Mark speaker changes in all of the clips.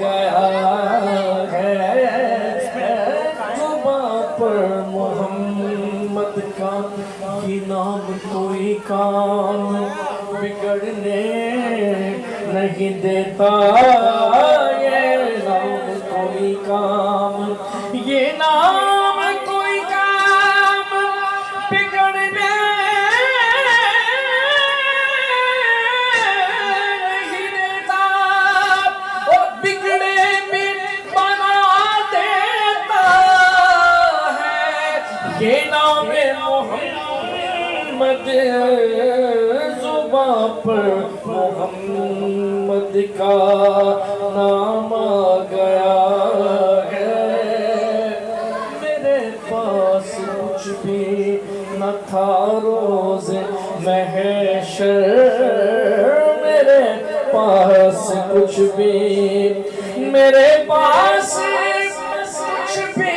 Speaker 1: گیا ہے زباں پر محمد کا یہ نام کوئی کام بگڑنے نہیں دیتا یہ نام کوئی کام یہ نام کوئی کام بگڑنے یہ نام محمد زباں پر محمد کا نام آ گیا ہے میرے پاس کچھ بھی نہ تھا روز محشر میرے پاس کچھ بھی میرے پاس کچھ بھی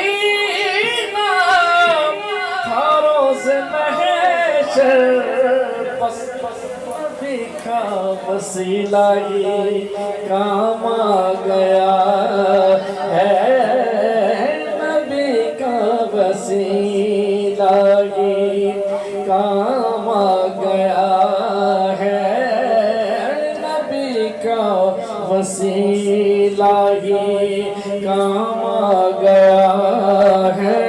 Speaker 1: نبی کا وسیلہ ہی کام آ گیا ہے نبی کا وسیلہ ہی کام آ گیا ہے نبی کا وسیلہ ہی کام آ گیا ہے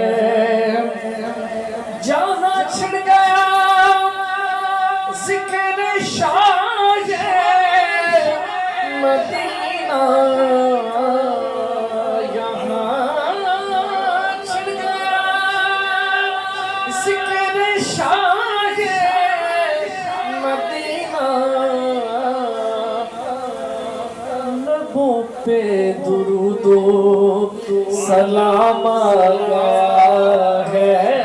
Speaker 1: جہاں چھڑ گیا ذکر شاہ مدینہ یہاں چھڑ گیا ذکر شاہ مدینہ لبوں پہ درود و سلام آ گیا ہے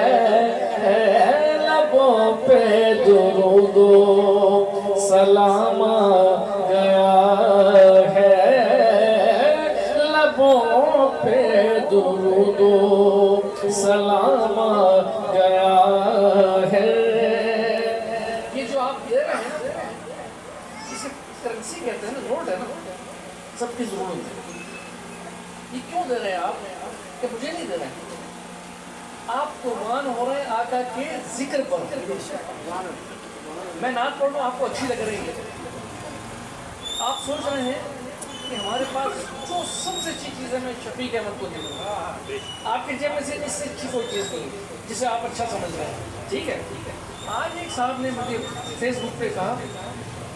Speaker 1: پہ درود و سلام گیا ہے لبوں پہ درود و سلام گیا ہے یہ جو آپ دے رہے ہیں اسے کرنسی کہتے ہیں نا نوٹ ہے نا سب کی ضرورت ہے یہ کیوں دے رہے ہیں آپ کہ مجھے نہیں دے رہے ہیں آپ قربان ہو رہے ہیں آقا کے ذکر پر میں نعت پڑھ لوں آپ کو اچھی لگ رہی ہے آپ سوچ رہے ہیں کہ ہمارے پاس جو سب سے اچھی چیز ہے میں شفیق احمد کو دوں آپ کے جیب میں سے اس سے اچھی کوئی چیز نہیں جسے آپ اچھا سمجھ رہے ہیں ٹھیک ہے آج ایک صاحب نے مجھے فیس بک پہ کہا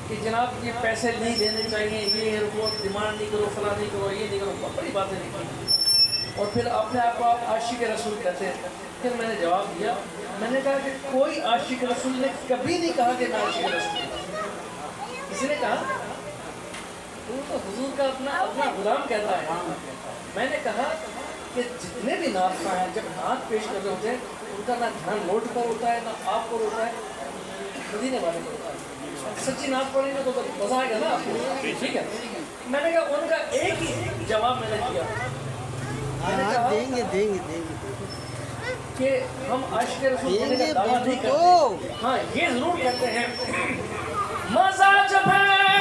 Speaker 1: کہ جناب یہ پیسے نہیں دینے چاہیے یہ رپورٹ ڈیمانڈ نہیں کرو فلاں نہیں کرو یہ نہیں کرو بڑی باتیں نہیں کی اور پھر اپنے آپ کو آپ عاشق رسول کہتے ہیں پھر میں نے جواب دیا میں نے کہا کہ کوئی عاشق رسول نے کبھی نہیں کہا کہ میں عاشق رسول کسی نے کہا تو حضور کا اپنا غلام کہتا ہے میں نے کہا کہ جتنے بھی نعت خواہ ہیں جب نعت پیش کر رہے ہوتے ہیں ان کا نہ دھیان نوٹ پر ہوتا ہے نہ آپ پر ہوتا ہے مدینے والے پر ہوتا ہے سچی نعت پڑھیں گے تو مزہ آئے گا نا آپ کو ٹھیک ہے میں نے کہا ان کا ایک ہی جواب میں نے دیا دیں گے کہ ہم عاشق رسول ہونے کا دعویٰ نہیں کرتے ہاں یہ ضرور کہتے ہیں مزہ جب ہے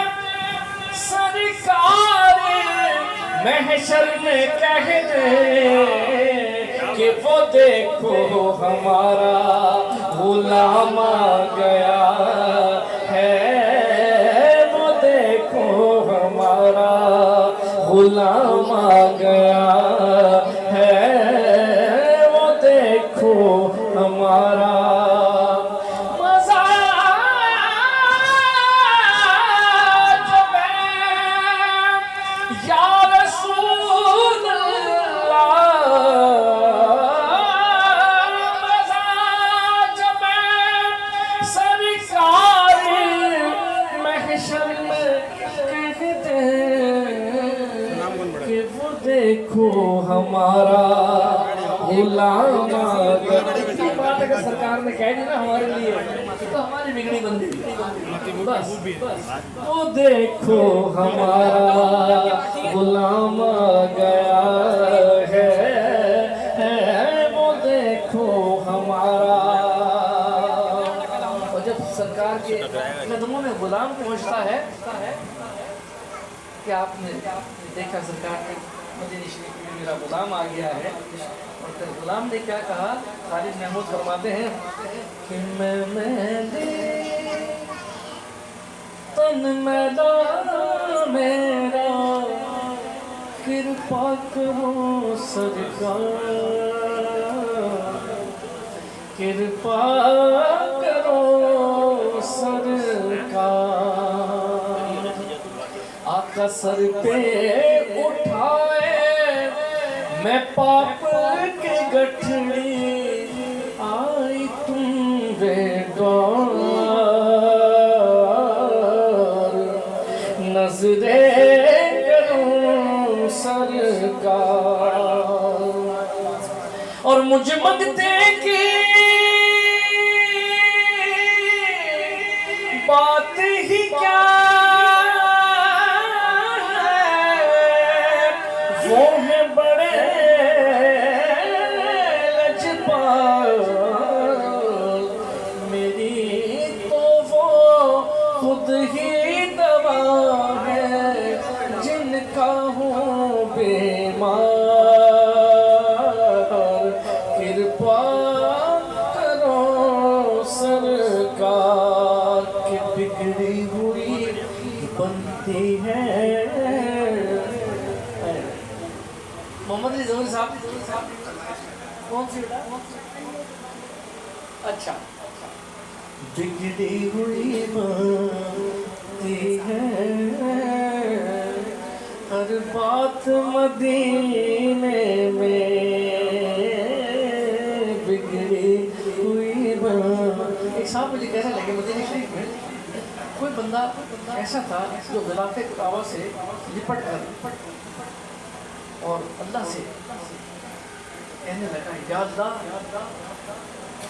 Speaker 1: سرکار محشر میں کہہ دے کہ وہ دیکھو ہمارا غلام آ گیا ہے وہ دیکھو ہمارا غلام آ گیا ہمارا مزہ جب یا رسول اللہ مزہ جب سرکار محشر میں کہتے کہ وہ دیکھو ہمارا غلام بات اگر سرکار نے کہہ دی نا ہمارے لیے تو ہماری بگڑی بندی بس وہ دیکھو ہمارا غلام آ گیا ہے وہ دیکھو ہمارا اور جب سرکار کے قدموں میں غلام پہنچتا ہے کہ آپ نے دیکھا سرکار کے مدینہ شریف میں میرا غلام آ گیا ہے، اور پھر غلام نے کیا کہا؟ خالد محمود فرماتے ہیں کہ میں تن میدان میرا کرپا کرو سرکار، کرپا کرو سرکار، آقا سر پہ اٹھائے میں پاپ کے گٹھڑی، آئی تم بیگار، نظریں کروں سرکار، اور مجھ منگتے کی بات ہی کیا ہے، وہ ہے بڑے لجپال، میری تو وہ خود ہی دوا ہے جن کا ہوں بیمار، کرپا کرو سرکار، کہ بگڑی ہوئی بنتی ہے۔ محمد علی ظہوری صاحب کون سی بیٹا؟ اچھا، بگڑی ہوئی بنتی ہے ہر بات مدینے میں، بگڑی ہوئی ایک صاحب مجھے کہنے لگے مدینہ شریف میں کوئی بندہ ایسا تھا جو غلاف کعبہ سے لپٹ کر اور اللہ سے کہنے لگا یا اللہ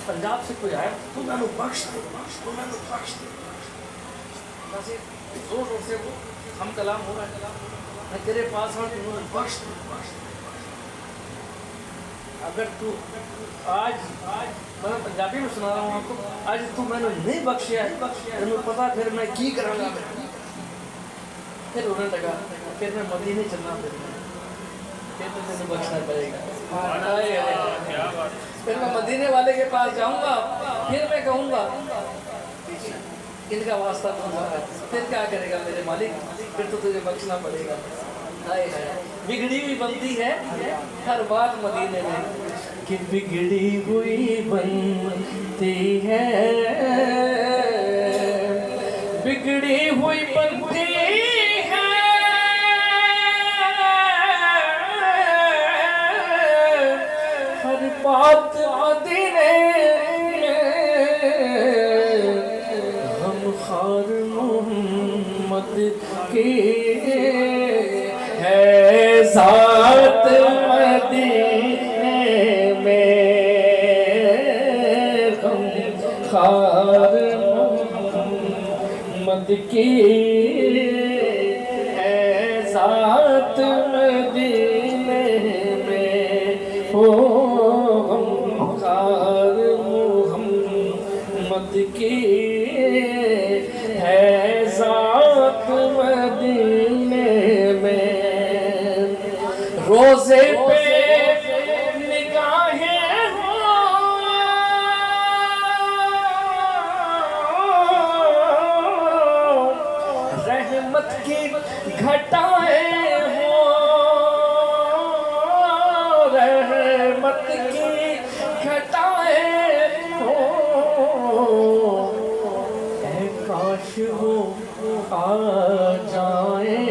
Speaker 1: پنجاب سے کوئی آیا تو میں نے بخش دے، تو میں نے بخش دے، اللہ سے زور زور سے وہ ہم کلام ہو رہا ہے، میں تیرے پاس ہوں، تو نے بخش دے، اگر تو آج میں پنجابی میں سنا رہا ہوں آپ کو، آج تو میں نے نہیں بخشیا ہے، تمہیں پتا پھر میں کی کروں گا، پھر رونے لگا، پھر میں مدینے چلنا پھر مجھے بخشنا پڑے گا، پھر میں مدینے والے کے پاس جاؤں گا، پھر میں کہوں گا ان کا واسطہ کون سا ہے، پھر کیا کرے گا میرے مالک، پھر تو تجھے بخشنا پڑے گا۔ بگڑی ہوئی بنتی ہے ہر بات مدینے میں، کہ بگڑی ہوئی بنتی ہے، بگڑی ہوئی بنتی ہے ہر بات مدینے میں، ہم خار محمد کی ہے ذات مدینے میں، ہم خار محمد کی ہے ذات مدینے میں، ہو ہم خار محمد کی ہے ذات مدینے میں، روزے پہ نگاہیں ہوں، رحمت کی گھٹائیں ہوں، رحمت کی گھٹائیں ہوں، اے کاش وہ آ جائیں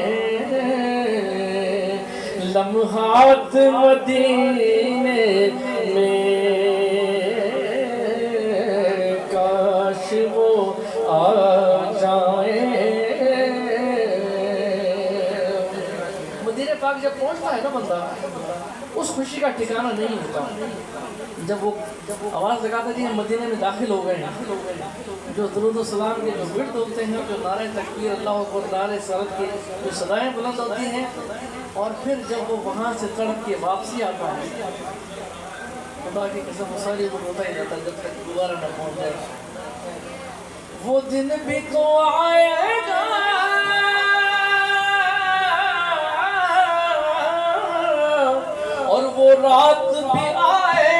Speaker 1: لمحات مدینے میں، کاش وہ آ جائیں۔ مدینہ پاک جب پہنچتا ہے نا بندہ، اس خوشی کا ٹھکانہ نہیں ہوتا، جب وہ آواز لگاتا جی ہم مدینے میں داخل ہو گئے ہیں، جو درود و سلام کے جو ورد ہوتے ہیں، جو نعرہ تکبیر اللہ اکبر نعرہ سرت کی جو صدائیں بلند ہوتی ہیں، اور پھر جب وہ وہاں سے تڑپ کے واپسی آتا ہے، خدا کی قسم وہ ساری وہ روتا ہی رہتا ہے جب تک دوبارہ نہ پہنچ جائے۔ وہ دن بھی تو آئے گا رات بھی آئے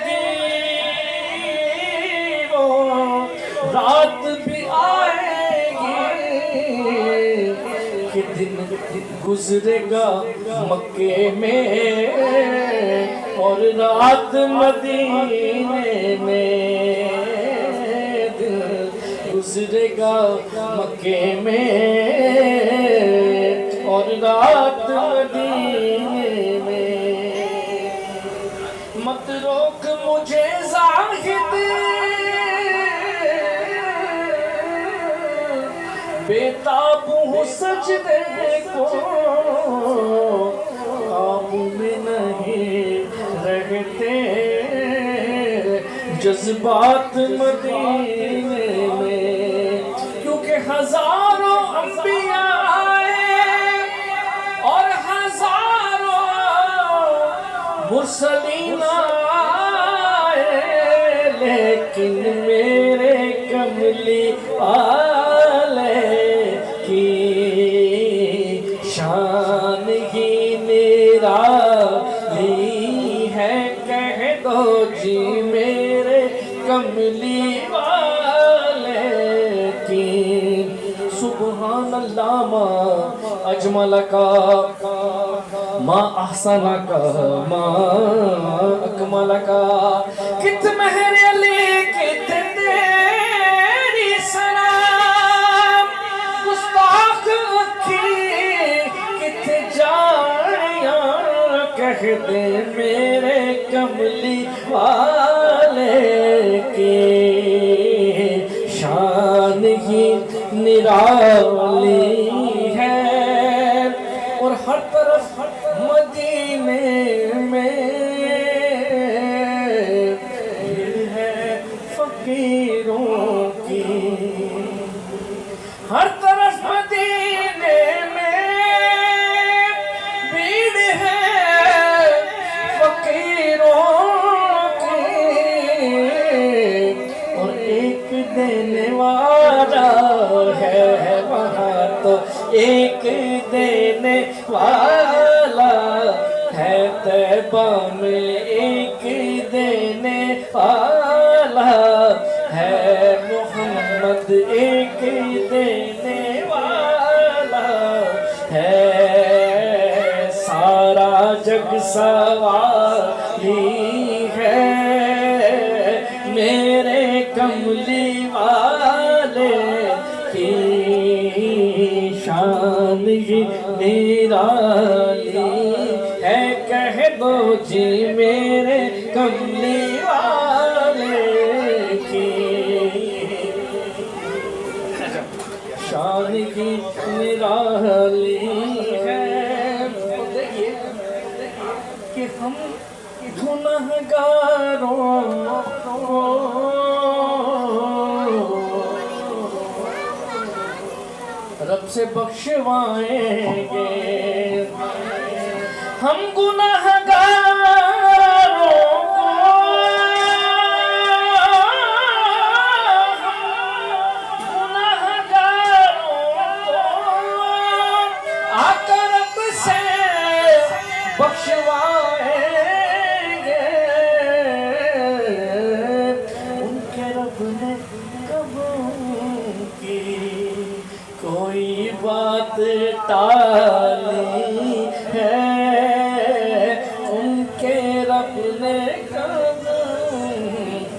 Speaker 1: گی، وہ رات بھی آئے گی کہ دن گزرے گا مکے میں اور رات مدینے میں، دن گزرے گا مکے میں اور رات مدینے میں۔ مت روک مجھے زاہد بےتاب ہوں سجدے کو، قابو میں نہیں رہتے جذبات مدینے میں، کیونکہ ہزاروں انبیاء آئے اور ہزاروں مرسلین آئے، لیکن میرے کملی والے کی شان ہی نرالی ہے، کہہ دو جی میرے کملی والے کی۔ سبحان اللہ ما اجملک ما احسنک ما اکملک، کت مہر علی کت تیری سلام، گستاخ اکھی کت جاڑیاں، کہہ دے میرے کملی والے کی شان ہی نرالی ہے، اور ہر طرف مدینے میں بھیڑ ہے فقیروں کی، ہر طرف مدینے میں بھیڑ ہے فقیروں کی، اور ایک دینے والا ہے وہاں تو ایک دینے والا ہے، طیبہ میں ایک دینے والا ہے، محمد ایک دینے والا ہے، سارا جگ سوالی ہے میرے کملی والے کی شان ہی نرالی ہے، کہہ دو جی میرے کملی والے کی شان ہی نرالی ہے۔ دیکھیے کہ ہم گنہگاروں رب سے بخشوائیں گے، ہم گنہگاروں کو آ کر رب سے بخشوائیں گے، ان کے رب نے کبھی کی کوئی بات ٹالی ہے، ان کے رب نے کبھی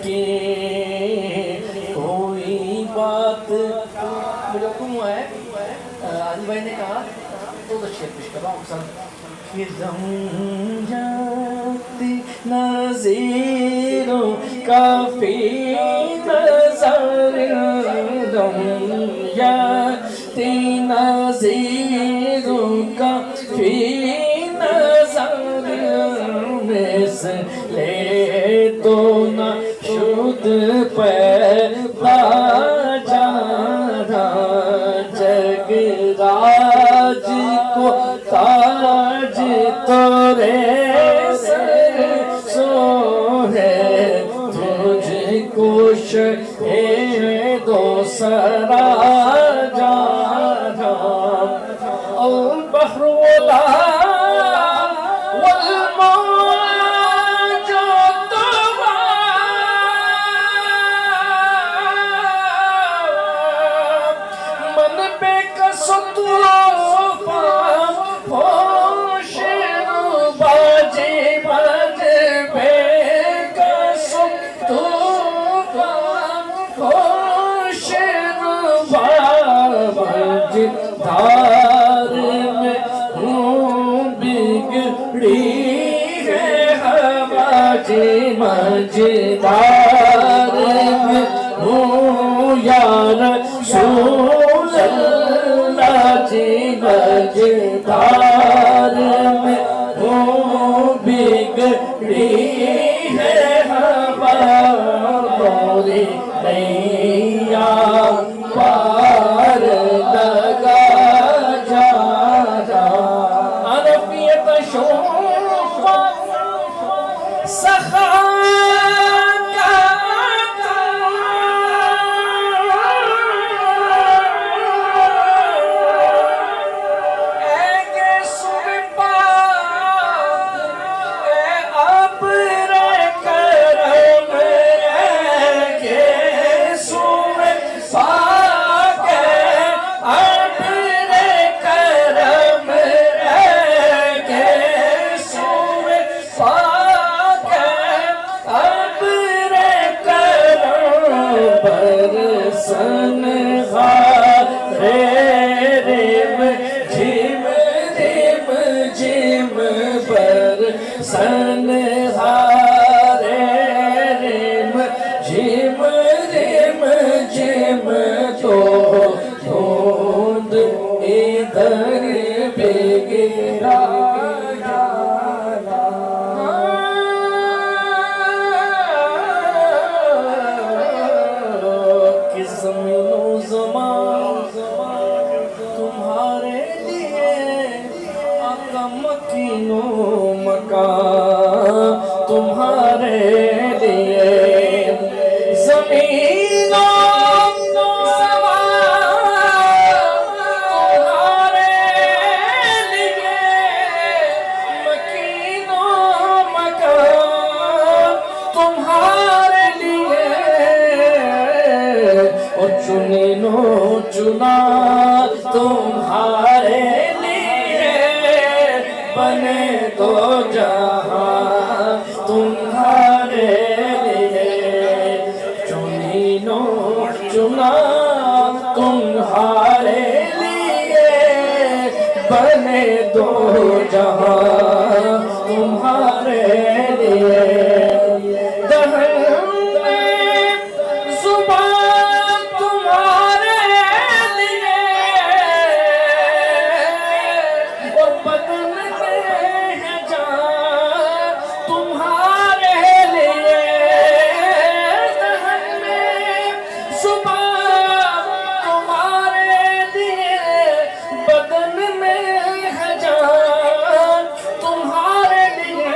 Speaker 1: کی کوئی بات۔ مجھے حکم ہوا ہے، علی بھائی نے کہا تو شعر پیش کر رہا ہوں سر، کہ رمجاتی نظیروں کا فی نظر، رمجاتی نظیروں کا فی نظر، مثل تو نہ شد پیدا جانا، جگ راج کو تاج تورے سر سو ہے، تجھ کو شہید و سرا جانا، البحر ولا والموج ہے ہوا مجدار میں ہوں یا رسول اللہ جی مجدار میں ہوں بگڑی ہے ہوا موری نیا پار لگا جا عرفیت شوق سخا تمہارے لیے زمین تمہارے لیے مکین و مکان تمہارے لیے اور چنین و چنا تمہارے لیے بنے دو جہاں تمہارے لیے چنین و چنا تمہارے لیے بنے دو جہاں تمہارے لیے دہن میں زبان تمہارے لیے اور بدن میں ہے جان تمہارے لیے دہن میں زبان تمہارے لیے بدن میں ہے جان تمہارے لیے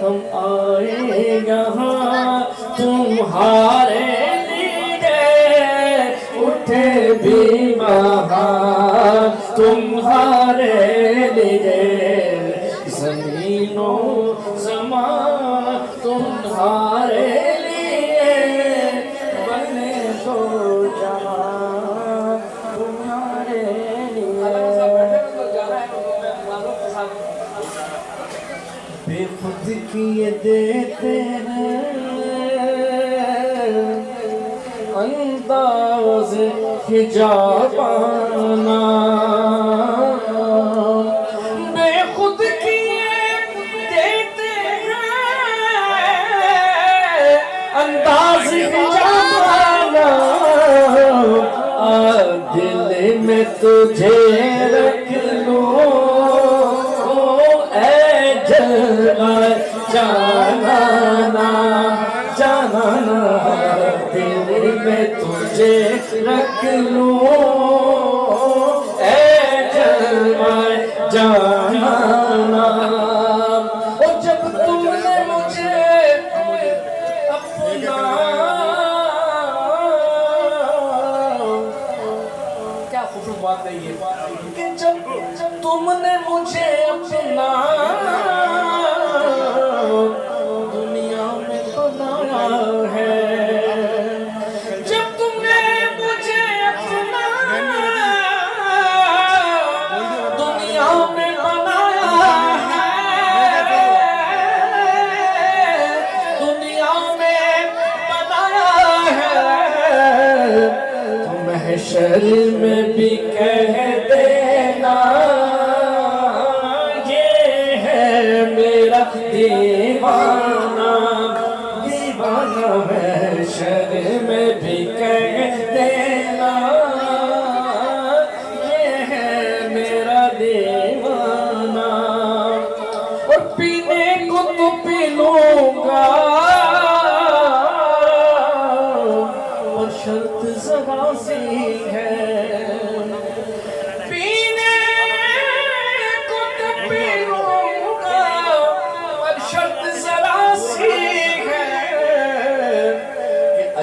Speaker 1: ہم آئے یہاں تمہارے لیے اٹھے بھی وہاں تمہارے لیے زمین و زمان تمہارے لیے بنے دو جہاں تمہارے لیے بے خود کیے دیتے ہیں انداز حجابانا بے خود کیے دیتے ہیں انداز حجابانا دل میں تجھے رکھ لوں اے جلال جانانا جانانا دل میں تجھے رکھ لوں اے جلال جانانا اور جب تم نے مجھے اپنا کیا خوبصورت بات ہے یہ کہ جب تم نے مجھے اپنا دنیا میں بنایا ہے جب تم نے مجھے اپنا دنیا میں بنایا ہے دنیا میں بنایا ہے تو محشر میں بھی کہہ دینا